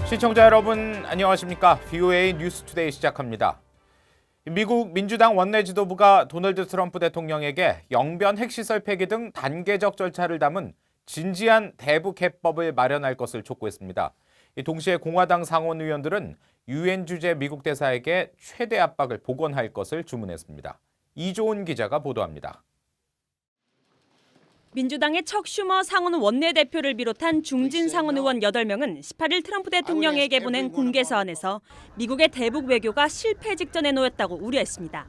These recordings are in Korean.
시청자 여러분 안녕하십니까? VOA 뉴스투데이 시작합니다. 미국 민주당 원내 지도부가 도널드 트럼프 대통령에게 영변 핵시설 폐기 등 단계적 절차를 담은 진지한 대북 해법을 마련할 것을 촉구했습니다. 동시에 공화당 상원 의원들은 유엔 주재 미국 대사에게 최대 압박을 복원할 것을 주문했습니다. 이조은 기자가 보도합니다. 민주당의 척 슈머 상원 원내대표를 비롯한 중진 상원 의원 8명은 18일 트럼프 대통령에게 보낸 공개 서한에서 미국의 대북 외교가 실패 직전에 놓였다고 우려했습니다.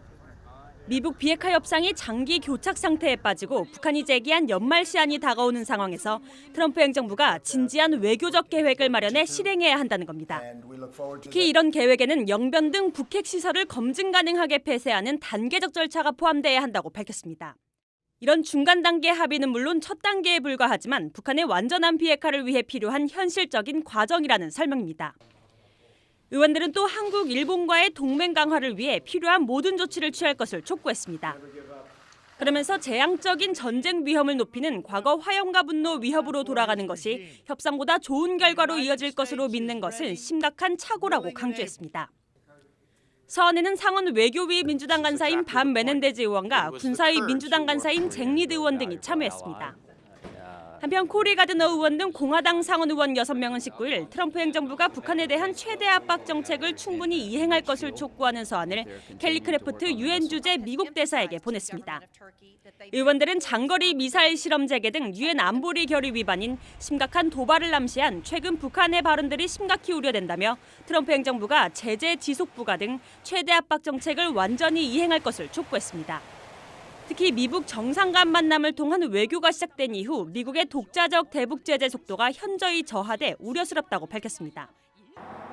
미북 비핵화 협상이 장기 교착 상태에 빠지고 북한이 제기한 연말 시한이 다가오는 상황에서 트럼프 행정부가 진지한 외교적 계획을 마련해 실행해야 한다는 겁니다. 특히 이런 계획에는 영변 등 북핵 시설을 검증 가능하게 폐쇄하는 단계적 절차가 포함돼야 한다고 밝혔습니다. 이런 중간 단계 합의는 물론 첫 단계에 불과하지만 북한의 완전한 비핵화를 위해 필요한 현실적인 과정이라는 설명입니다. 의원들은 또 한국, 일본과의 동맹 강화를 위해 필요한 모든 조치를 취할 것을 촉구했습니다. 그러면서 재앙적인 전쟁 위험을 높이는 과거 화염과 분노 위협으로 돌아가는 것이 협상보다 좋은 결과로 이어질 것으로 믿는 것은 심각한 착오라고 강조했습니다. 서한에는 상원 외교위 민주당 간사인 반 메넨데즈 의원과 군사위 민주당 간사인 잭 리드 의원 등이 참여했습니다. 한편 코리 가드너 의원 등 공화당 상원 의원 6명은 19일 트럼프 행정부가 북한에 대한 최대 압박 정책을 충분히 이행할 것을 촉구하는 서한을 켈리 크래프트 유엔 주재 미국 대사에게 보냈습니다. 의원들은 장거리 미사일 실험 재개 등 유엔 안보리 결의 위반인 심각한 도발을 암시한 최근 북한의 발언들이 심각히 우려된다며 트럼프 행정부가 제재 지속 부과 등 최대 압박 정책을 완전히 이행할 것을 촉구했습니다. 특히 미북 정상 간 만남을 통한 외교가 시작된 이후 미국의 독자적 대북 제재 속도가 현저히 저하돼 우려스럽다고 밝혔습니다.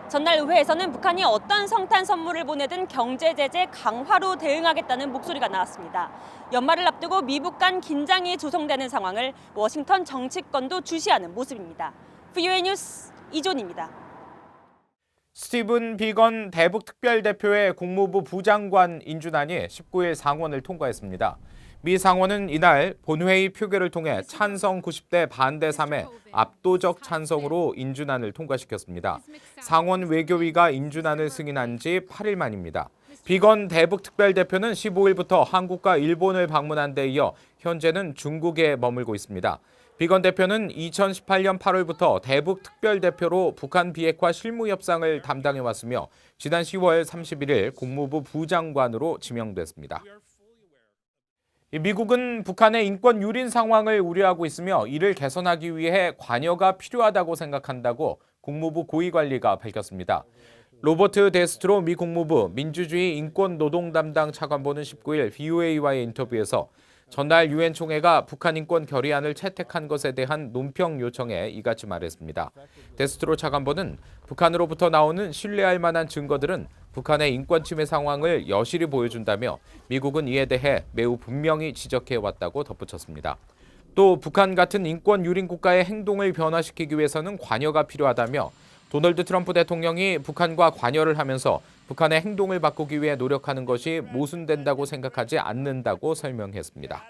전날 의회에서는 북한이 어떤 성탄 선물을 보내든 경제 제재 강화로 대응하겠다는 목소리가 나왔습니다. 연말을 앞두고 미북 간 긴장이 조성되는 상황을 워싱턴 정치권도 주시하는 모습입니다. VOA 뉴스 이존입니다. 스티븐 비건 대북 특별대표의 국무부 부장관 인준안이 19일 상원을 통과했습니다. 미 상원은 이날 본회의 표결을 통해 찬성 90대 반대 3의 압도적 찬성으로 인준안을 통과시켰습니다. 상원 외교위가 인준안을 승인한 지 8일 만입니다. 비건 대북 특별대표는 15일부터 한국과 일본을 방문한 데 이어 현재는 중국에 머물고 있습니다. 비건 대표는 2018년 8월부터 대북 특별대표로 북한 비핵화 실무 협상을 담당해왔으며 지난 10월 31일 국무부 부장관으로 지명됐습니다. 미국은 북한의 인권 유린 상황을 우려하고 있으며 이를 개선하기 위해 관여가 필요하다고 생각한다고 국무부 고위관리가 밝혔습니다. 로버트 데스트로 미 국무부 민주주의 인권 노동 담당 차관보는 19일 VOA와의 인터뷰에서 전날 유엔 총회가 북한 인권 결의안을 채택한 것에 대한 논평 요청에 이같이 말했습니다. 데스트로 차관보는 북한으로부터 나오는 신뢰할 만한 증거들은 북한의 인권 침해 상황을 여실히 보여준다며 미국은 이에 대해 매우 분명히 지적해왔다고 덧붙였습니다. 또 북한 같은 인권 유린 국가의 행동을 변화시키기 위해서는 관여가 필요하다며 도널드 트럼프 대통령이 북한과 관여를 하면서 북한의 행동을 바꾸기 위해 노력하는 것이 모순된다고 생각하지 않는다고 설명했습니다.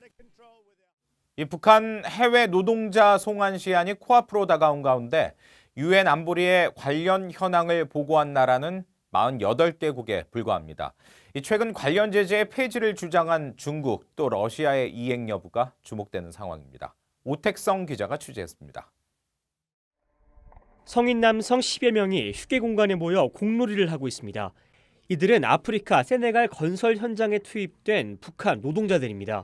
이 북한 해외 노동자 송환 시한이 코앞으로 다가온 가운데 유엔 안보리에 관련 현황을 보고한 나라는 48개국에 불과합니다. 최근 관련 제재의 폐지를 주장한 중국 또 러시아의 이행 여부가 주목되는 상황입니다. 오택성 기자가 취재했습니다. 성인 남성 10여 명이 휴게 공간에 모여 공놀이를 하고 있습니다. 이들은 아프리카 세네갈 건설 현장에 투입된 북한 노동자들입니다.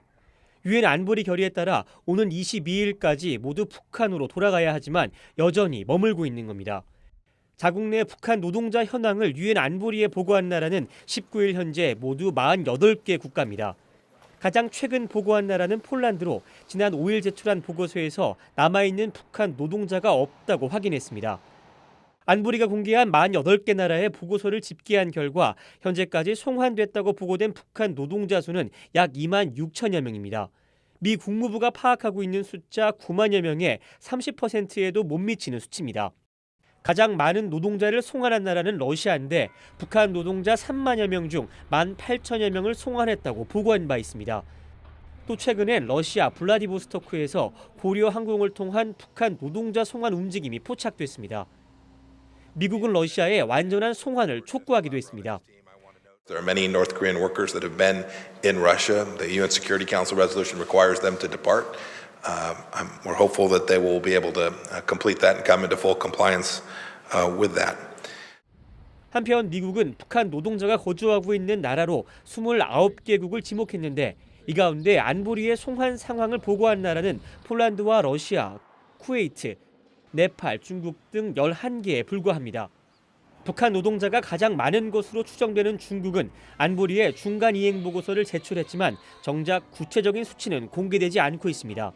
유엔 안보리 결의에 따라 오는 22일까지 모두 북한으로 돌아가야 하지만 여전히 머물고 있는 겁니다. 자국 내 북한 노동자 현황을 유엔 안보리에 보고한 나라는 19일 현재 모두 48개 국가입니다. 가장 최근 보고한 나라는 폴란드로 지난 5일 제출한 보고서에서 남아있는 북한 노동자가 없다고 확인했습니다. 안보리가 공개한 48개 나라의 보고서를 집계한 결과 현재까지 송환됐다고 보고된 북한 노동자 수는 약 2만 6천여 명입니다. 미 국무부가 파악하고 있는 숫자 9만여 명의 30%에도 못 미치는 수치입니다. 가장 많은 노동자를 송환한 나라는 러시아인데 북한 노동자 3만여 명 중 18,000여 명을 송환했다고 보고한 바 있습니다. 또 최근엔 러시아 블라디보스토크에서 고려 항공을 통한 북한 노동자 송환 움직임이 포착됐습니다. 미국은 러시아의 완전한 송환을 촉구하기도 했습니다. There are many North Korean workers that have been in Russia. The UN Security Council resolution requires them to depart. We're hopeful that they will be able to complete that and come into full compliance with that. 한편 미국은 북한 노동자가 거주하고 있는 나라로 29개국을 지목했는데 이 가운데 안보리의 송환 상황을 보고한 나라는 폴란드와 러시아, 쿠웨이트, 네팔, 중국 등 11개에 불과합니다. 북한 노동자가 가장 많은 것으로 추정되는 중국은 안보리에 중간 이행 보고서를 제출했지만 정작 구체적인 수치는 공개되지 않고 있습니다.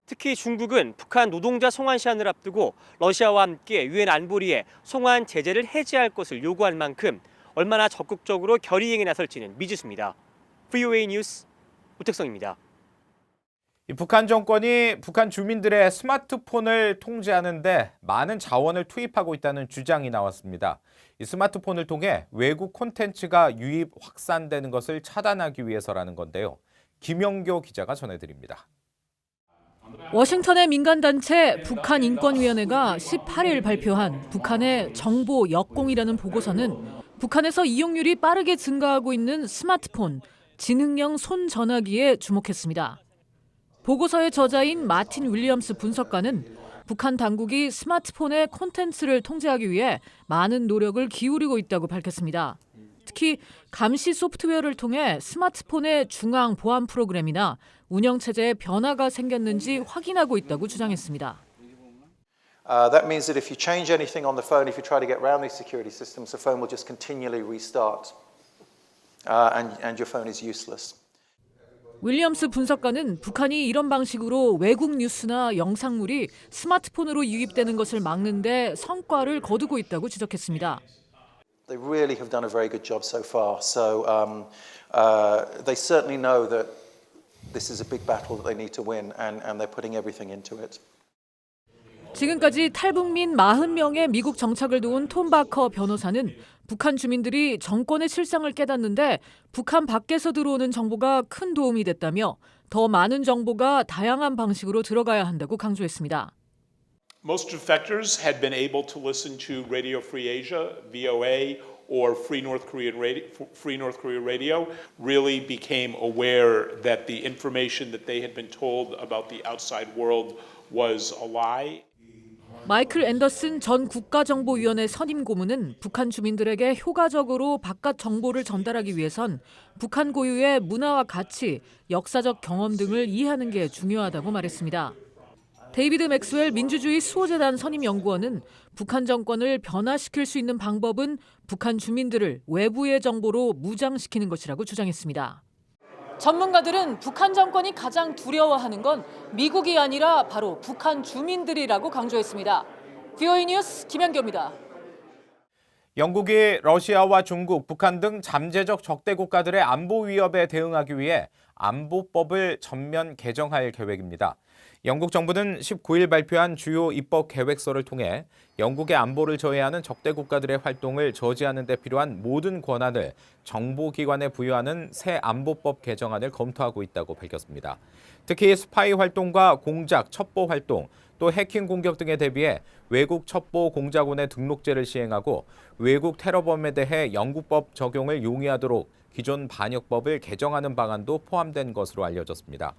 특히 중국은 북한 노동자 송환 시한을 앞두고 러시아와 함께 유엔 안보리에 송환 제재를 해제할 것을 요구할 만큼 얼마나 적극적으로 결의행에 나설지는 미지수입니다. VOA 뉴스 우택성입니다. 북한 정권이 북한 주민들의 스마트폰을 통제하는데 많은 자원을 투입하고 있다는 주장이 나왔습니다. 이 스마트폰을 통해 외국 콘텐츠가 유입, 확산되는 것을 차단하기 위해서라는 건데요. 김영교 기자가 전해드립니다. 워싱턴의 민간단체 북한인권위원회가 18일 발표한 북한의 정보 역공이라는 보고서는 북한에서 이용률이 빠르게 증가하고 있는 스마트폰, 지능형 손전화기에 주목했습니다. 보고서의 저자인 마틴 윌리엄스 분석가는 북한 당국이 스마트폰의 콘텐츠를 통제하기 위해 많은 노력을 기울이고 있다고 밝혔습니다. 특히 감시 소프트웨어를 통해 스마트폰의 중앙 보안 프로그램이나 운영체제에 변화가 생겼는지 확인하고 있다고 주장했습니다. That means that if you change anything on the phone, if you try to get around these security systems, the phone will just continually restart and your phone is useless. 윌리엄스 분석가는 북한이 이런 방식으로 외국 뉴스나 영상물이 스마트폰으로 유입되는 것을 막는 데 성과를 거두고 있다고 지적했습니다. They really have done a very good job so far. So they certainly know that this is a big battle that they need to win and they're putting everything into it. 지금까지 탈북민 40명의 미국 정착을 도운 톰 바커 변호사는 북한 주민들이 정권의 실상을 깨닫는데 북한 밖에서 들어오는 정보가 큰 도움이 됐다며 더 많은 정보가 다양한 방식으로 들어가야 한다고 강조했습니다. Most defectors had been able to listen to Radio Free Asia, VOA, or Free North Korea Radio, really became aware that the information that they had been told about the outside world was a lie. 마이클 앤더슨 전 국가정보위원회 선임 고문은 북한 주민들에게 효과적으로 바깥 정보를 전달하기 위해선 북한 고유의 문화와 가치, 역사적 경험 등을 이해하는 게 중요하다고 말했습니다. 데이비드 맥스웰 민주주의 수호재단 선임 연구원은 북한 정권을 변화시킬 수 있는 방법은 북한 주민들을 외부의 정보로 무장시키는 것이라고 주장했습니다. 전문가들은 북한 정권이 가장 두려워하는 건 미국이 아니라 바로 북한 주민들이라고 강조했습니다. VOA 뉴스 김현교입니다. 영국이 러시아와 중국, 북한 등 잠재적 적대 국가들의 안보 위협에 대응하기 위해 안보법을 전면 개정할 계획입니다. 영국 정부는 19일 발표한 주요 입법 계획서를 통해 영국의 안보를 저해하는 적대 국가들의 활동을 저지하는 데 필요한 모든 권한을 정보기관에 부여하는 새 안보법 개정안을 검토하고 있다고 밝혔습니다. 특히 스파이 활동과 공작, 첩보 활동, 또 해킹 공격 등에 대비해 외국 첩보 공작원의 등록제를 시행하고 외국 테러범에 대해 영국법 적용을 용이하도록 기존 반역법을 개정하는 방안도 포함된 것으로 알려졌습니다.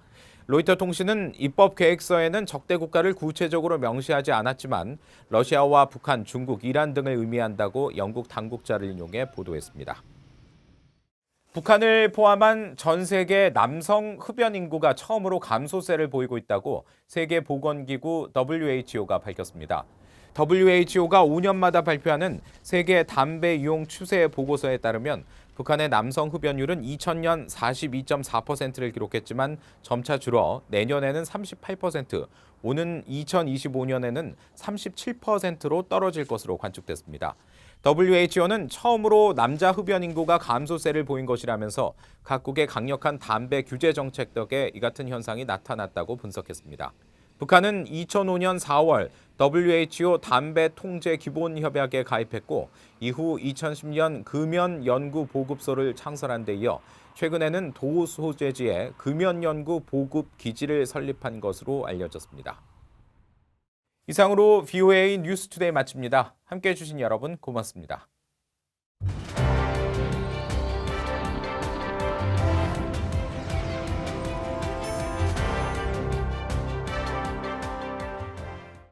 로이터 통신은 입법 계획서에는 적대 국가를 구체적으로 명시하지 않았지만 러시아와 북한, 중국, 이란 등을 의미한다고 영국 당국자를 인용해 보도했습니다. 북한을 포함한 전 세계 남성 흡연 인구가 처음으로 감소세를 보이고 있다고 세계보건기구 WHO가 밝혔습니다. WHO가 5년마다 발표하는 세계 담배 이용 추세 보고서에 따르면 북한의 남성 흡연율은 2000년 42.4%를 기록했지만 점차 줄어 내년에는 38%, 오는 2025년에는 37%로 떨어질 것으로 관측됐습니다. WHO는 처음으로 남자 흡연 인구가 감소세를 보인 것이라면서 각국의 강력한 담배 규제 정책 덕에 이 같은 현상이 나타났다고 분석했습니다. 북한은 2005년 4월 WHO 담배 통제 기본 협약에 가입했고 이후 2010년 금연 연구 보급소를 창설한 데 이어 최근에는 도 소재지에 금연 연구 보급 기지를 설립한 것으로 알려졌습니다. 이상으로 VOA 뉴스투데이 마칩니다. 함께해 주신 여러분 고맙습니다.